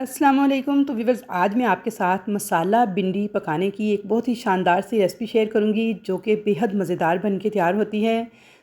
अस्सलाम वालेकुम। तो व्यूअर्स, आज मैं आपके साथ मसाला भिंडी पकाने की एक बहुत ही शानदार सी रेसिपी शेयर करूंगी जो कि बेहद मज़ेदार बन के तैयार होती है।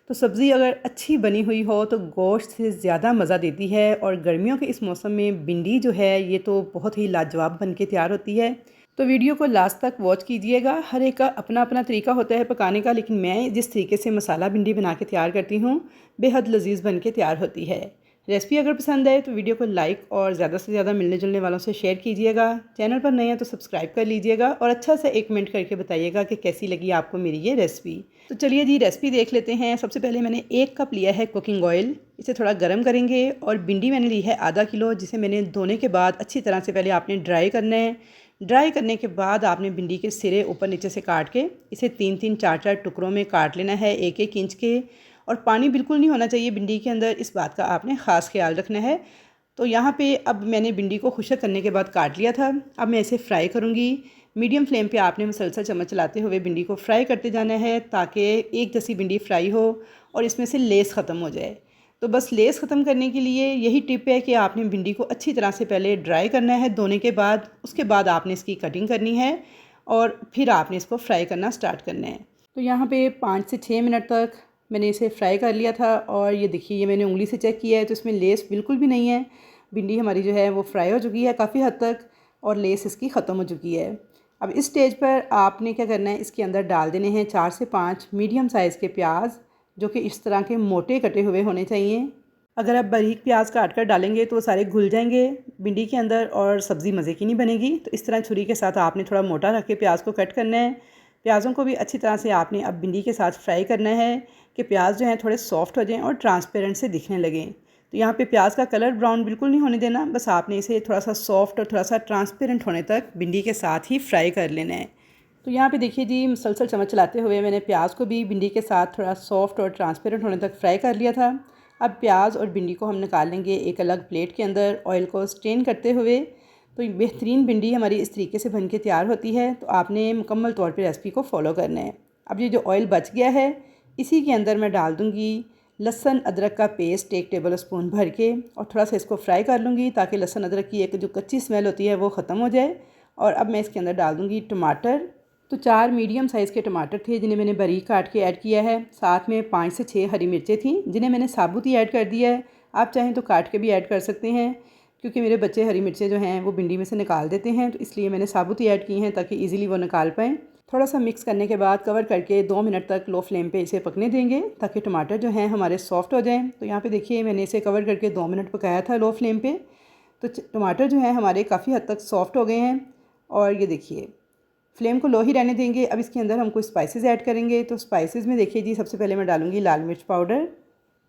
तो सब्ज़ी अगर अच्छी बनी हुई हो तो गोश्त से ज़्यादा मज़ा देती है, और गर्मियों के इस मौसम में भिंडी जो है ये तो बहुत ही लाजवाब बन के तैयार होती है। तो वीडियो को लास्ट तक वॉच कीजिएगा। हर एक का अपना अपना तरीका होता है पकाने का, लेकिन मैं जिस तरीके से मसाला भिंडी बना के तैयार करती हूँ बेहद लजीज बन के तैयार होती है। रेसिपी अगर पसंद आए तो वीडियो को लाइक और ज़्यादा से ज़्यादा मिलने जुलने वालों से शेयर कीजिएगा। चैनल पर नए हैं तो सब्सक्राइब कर लीजिएगा और अच्छा सा एक कमेंट करके बताइएगा कि कैसी लगी आपको मेरी ये रेसिपी। तो चलिए जी रेसिपी देख लेते हैं। सबसे पहले मैंने 1 कप लिया है कुकिंग ऑयल। इसे थोड़ा गर्म करेंगे। और भिंडी मैंने ली है आधा किलो, जिसे मैंने धोने के बाद अच्छी तरह से पहले आपने ड्राई करना है। ड्राई करने के बाद आपने भिंडी के सिरे ऊपर नीचे से काट के इसे 3-3 4-4 टुकड़ों में काट लेना है, 1-1 इंच के। और पानी बिल्कुल नहीं होना चाहिए भिंडी के अंदर, इस बात का आपने ख़ास ख्याल रखना है। तो यहाँ पे अब मैंने भिंडी को खुश्क करने के बाद काट लिया था। अब मैं इसे फ्राई करूँगी। मीडियम फ्लेम पे आपने मुसलसल चम्मच चलाते हुए भिंडी को फ्राई करते जाना है, ताकि एक जैसी भिंडी फ्राई हो और इसमें से लेस ख़त्म हो जाए। तो बस लेस ख़त्म करने के लिए यही टिप है कि आपने भिंडी को अच्छी तरह से पहले ड्राई करना है धोने के बाद। उसके बाद आपने इसकी कटिंग करनी है और फिर आपने इसको फ्राई करना स्टार्ट करना है। तो यहाँ पे 5 से 6 मिनट तक मैंने इसे फ्राई कर लिया था। और ये देखिए, ये मैंने उंगली से चेक किया है तो इसमें लेस बिल्कुल भी नहीं है। भिंडी हमारी जो है वो फ्राई हो चुकी है काफ़ी हद तक, और लेस इसकी ख़त्म हो चुकी है। अब इस स्टेज पर आपने क्या करना है, इसके अंदर डाल देने हैं 4 से 5 मीडियम साइज़ के प्याज, जो कि इस तरह के मोटे कटे हुए होने चाहिए। अगर आप बारीक प्याज काट कर डालेंगे तो वो सारे घुल जाएंगे भिंडी के अंदर और सब्ज़ी मज़े की नहीं बनेगी। तो इस तरह छुरी के साथ आपने थोड़ा मोटा रख के प्याज को कट करना है। प्याज़ों को भी अच्छी तरह से आपने अब भिंडी के साथ फ्राई करना है कि प्याज जो हैं थोड़े सॉफ्ट हो जाएं और ट्रांसपेरेंट से दिखने लगें। तो यहाँ पे प्याज का कलर ब्राउन बिल्कुल नहीं होने देना, बस आपने इसे थोड़ा सा सॉफ्ट और थोड़ा सा ट्रांसपेरेंट होने तक भिंडी के साथ ही फ्राई कर लेना है। तो यहाँ पे देखिए जी, मुसलसल चम्मच चलाते हुए मैंने प्याज को भी भिंडी के साथ थोड़ा सॉफ्ट और ट्रांसपेरेंट होने तक फ्राई कर लिया था। अब प्याज और भिंडी को हम निकाल लेंगे एक अलग प्लेट के अंदर, ऑयल को स्ट्रेन करते हुए। तो बेहतरीन भिंडी हमारी इस तरीके से बन के तैयार होती है। तो आपने मुकम्मल तौर पे रेसिपी को फॉलो करना है। अब ये जो ऑयल बच गया है इसी के अंदर मैं डाल दूँगी लहसुन अदरक का पेस्ट 1 टेबल स्पून भर के, और थोड़ा सा इसको फ्राई कर लूँगी ताकि लहसुन अदरक की एक जो कच्ची स्मेल होती है वो ख़त्म हो जाए। और अब मैं इसके अंदर डाल दूँगी टमाटर। तो 4 मीडियम साइज़ के टमाटर थे जिन्हें मैंने बारीक काट के ऐड किया है। साथ में 5 से 6 हरी मिर्चें थीं जिन्हें मैंने साबुत ही ऐड कर दिया है। आप चाहें तो काट के भी ऐड कर सकते हैं, क्योंकि मेरे बच्चे हरी मिर्चें जो हैं वो भिंडी में से निकाल देते हैं, तो इसलिए मैंने साबुत ही ऐड की हैं ताकि ईज़िली वो निकाल पाएँ। थोड़ा सा मिक्स करने के बाद कवर करके 2 मिनट तक लो फ्लेम पे इसे पकने देंगे ताकि टमाटर जो हैं हमारे सॉफ्ट हो जाएं। तो यहाँ पे देखिए, मैंने इसे कवर करके 2 मिनट पकाया था लो फ्लेम पे। तो टमाटर जो हैं हमारे काफ़ी हद तक सॉफ्ट हो गए हैं। और ये देखिए, फ्लेम को लो ही रहने देंगे। अब इसके अंदर हम कुछ स्पाइसेस ऐड करेंगे। तो स्पाइसेस में देखिए जी, सबसे पहले मैं डालूँगी लाल मिर्च पाउडर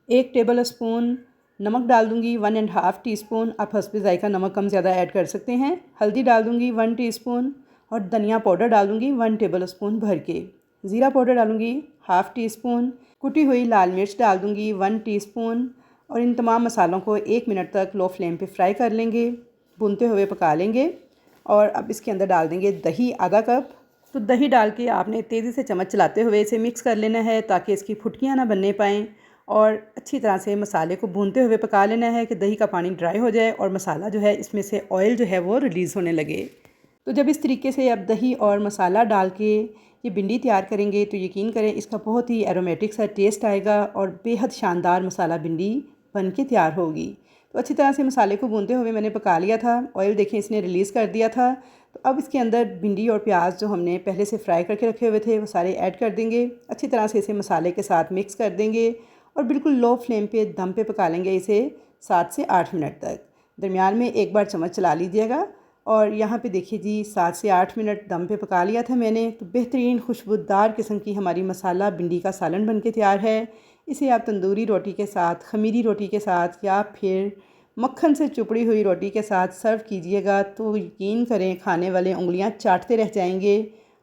1 टेबल स्पून, नमक डाल दूँगी 1.5 टीस्पून। आप हस्बे ज़ायका नमक कम ज़्यादा ऐड कर सकते हैं। हल्दी डाल दूँगी 1 टीस्पून, और धनिया पाउडर डाल दूँगी 1 टेबल स्पून भर के। ज़ीरा पाउडर डालूँगी ½ टीस्पून। कुटी हुई लाल मिर्च डाल दूँगी 1 टीस्पून। और इन तमाम मसालों को 1 मिनट तक लो फ्लेम पे फ्राई कर लेंगे, भूनते हुए पका लेंगे। और अब इसके अंदर डाल देंगे दही आधा कप। तो दही डाल के आपने तेज़ी से चम्मच चलाते हुए इसे मिक्स कर लेना है ताकि इसकी फुटकियाँ ना बनने पाएँ, और अच्छी तरह से मसाले को भूनते हुए पका लेना है कि दही का पानी ड्राई हो जाए और मसाला जो है इसमें से ऑयल जो है वो रिलीज़ होने लगे। तो जब इस तरीके से अब दही और मसाला डाल के ये भिंडी तैयार करेंगे तो यकीन करें इसका बहुत ही एरोमेटिक सा टेस्ट आएगा और बेहद शानदार मसाला भिंडी बन के तैयार होगी। तो अच्छी तरह से मसाले को भूनते हुए मैंने पका लिया था। ऑयल देखें इसने रिलीज़ कर दिया था। तो अब इसके अंदर भिंडी और प्याज जो हमने पहले से फ्राई करके रखे हुए थे वो सारे ऐड कर देंगे। अच्छी तरह से इसे मसाले के साथ मिक्स कर देंगे और बिल्कुल लो फ्लेम पे दम पे पका लेंगे इसे 7 से 8 मिनट तक। दरमियान में एक बार चम्मच चला लीजिएगा। और यहाँ पे देखिए जी, 7 से 8 मिनट दम पे पका लिया था मैंने। तो बेहतरीन खुशबूदार किस्म की हमारी मसाला भिंडी का सालन बन के तैयार है। इसे आप तंदूरी रोटी के साथ, खमीरी रोटी के साथ, या फिर मक्खन से चुपड़ी हुई रोटी के साथ सर्व कीजिएगा तो यकीन करें खाने वाले उंगलियां चाटते रह जाएंगे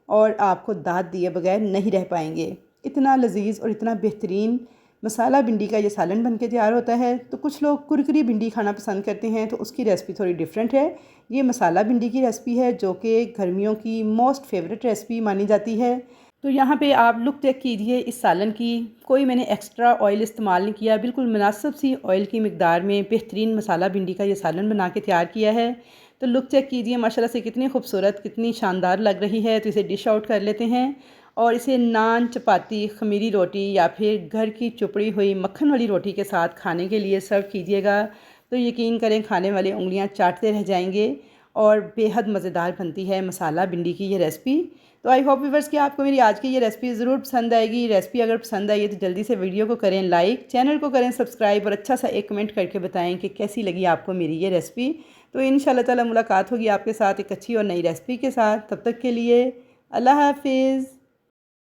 और आपको दाद दिए बगैर नहीं रह पाएंगे। इतना लजीज और इतना बेहतरीन मसाला भिंडी का ये सालन बन के तैयार होता है। तो कुछ लोग कुरकुरी भिंडी खाना पसंद करते हैं, तो उसकी रेसिपी थोड़ी डिफरेंट है। ये मसाला भिंडी की रेसिपी है जो कि गर्मियों की मोस्ट फेवरेट रेसिपी मानी जाती है। तो यहाँ पे आप लुक चेक कीजिए इस सालन की। कोई मैंने एक्स्ट्रा ऑयल इस्तेमाल नहीं किया, बिल्कुल मुनासिब सी ऑयल की मिकदार में बेहतरीन मसाला भिंडी का ये सालन बना के तैयार किया है। तो लुक चेक कीजिए माशाल्लाह से कितनी खूबसूरत, कितनी शानदार लग रही है। तो इसे डिश आउट कर लेते हैं और इसे नान, चपाती, खमीरी रोटी या फिर घर की चुपड़ी हुई मक्खन वाली रोटी के साथ खाने के लिए सर्व कीजिएगा। तो यकीन करें खाने वाले उंगलियां चाटते रह जाएंगे और बेहद मज़ेदार बनती है मसाला भिंडी की ये रेसिपी। तो आई होप व्यूअर्स कि आपको मेरी आज की ये रेसिपी ज़रूर पसंद आएगी। रेसिपी अगर पसंद आई है तो जल्दी से वीडियो को करें लाइक, चैनल को करें सब्सक्राइब और अच्छा सा एक कमेंट करके बताएं कि कैसी लगी आपको मेरी ये रेसिपी। तो इंशाल्लाह ताला मुलाकात होगी आपके साथ एक अच्छी और नई रेसिपी के साथ। तब तक के लिए अल्लाह हाफिज़।